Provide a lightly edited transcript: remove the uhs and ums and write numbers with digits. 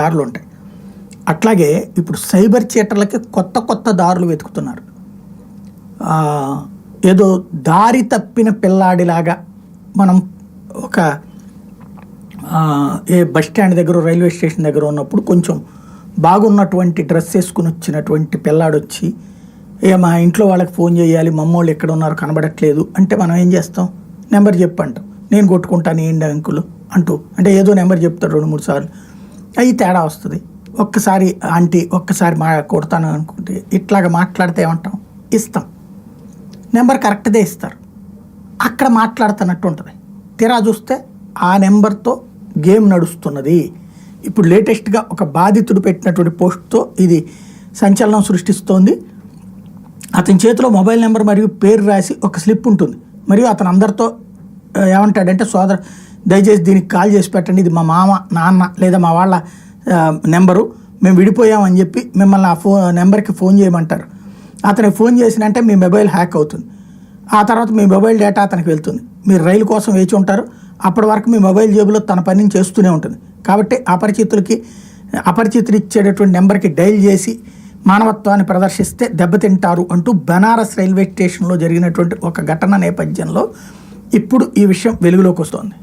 దారులు ఉంటాయి. అట్లాగే ఇప్పుడు సైబర్ చీటర్లకి కొత్త కొత్త దారులు వెతుకుతున్నారు. ఏదో దారి తప్పిన పిల్లాడిలాగా మనం ఒక ఏ బస్ స్టాండ్ దగ్గర రైల్వే స్టేషన్ దగ్గర ఉన్నప్పుడు కొంచెం బాగున్నటువంటి డ్రెస్ వేసుకుని వచ్చినటువంటి పిల్లాడొచ్చి మా ఇంట్లో వాళ్ళకి ఫోన్ చేయాలి, మమ్మోళ్ళు ఎక్కడ ఉన్నారు కనబడట్లేదు అంటే మనం ఏం చేస్తాం, నెంబర్ చెప్పంటాం, నేను కొట్టుకుంటాను ఏంటి అంకులు అంటూ, అంటే ఏదో నెంబర్ చెప్తాడు 2-3 సార్లు, అవి తేడా వస్తుంది. ఒక్కసారి ఆంటీ ఒక్కసారి కొడతాను అనుకుంటే ఇట్లాగా మాట్లాడితే ఏమంటాం, ఇస్తాం, నెంబర్ కరెక్ట్దే ఇస్తారు, అక్కడ మాట్లాడుతున్నట్టు ఉంటుంది. తీరా చూస్తే ఆ నెంబర్తో గేమ్ నడుస్తున్నది. ఇప్పుడు లేటెస్ట్గా ఒక బాధితుడు పెట్టినటువంటి పోస్ట్తో ఇది సంచలనం సృష్టిస్తోంది. అతని చేతిలో మొబైల్ నెంబర్ మరియు పేరు రాసి ఒక స్లిప్ ఉంటుంది. మరియు అతను అందరితో ఏమంటాడంటే, దయచేసి దీనికి కాల్ చేసి పెట్టండి, ఇది మా మామ, నాన్న లేదా మా వాళ్ళ నెంబరు, మేము విడిపోయామని చెప్పి మిమ్మల్ని ఆ నెంబర్కి ఫోన్ చేయమంటారు. అతనికి ఫోన్ చేసినంటే మీ మొబైల్ హ్యాక్ అవుతుంది. ఆ తర్వాత మీ మొబైల్ డేటా అతనికి వెళ్తుంది. మీరు రైలు కోసం వేచి ఉంటారు. అప్పటి వరకు మీ మొబైల్ జేబులో తన పనిని చేస్తూనే ఉంటుంది. కాబట్టి అపరిచితులు ఇచ్చేటటువంటి నెంబర్కి డైల్ చేసి మానవత్వాన్ని ప్రదర్శిస్తే దెబ్బతింటారు అంటూ బనారస్ రైల్వే స్టేషన్లో జరిగినటువంటి ఒక ఘటన నేపథ్యంలో ఇప్పుడు ఈ విషయం వెలుగులోకి వస్తోంది.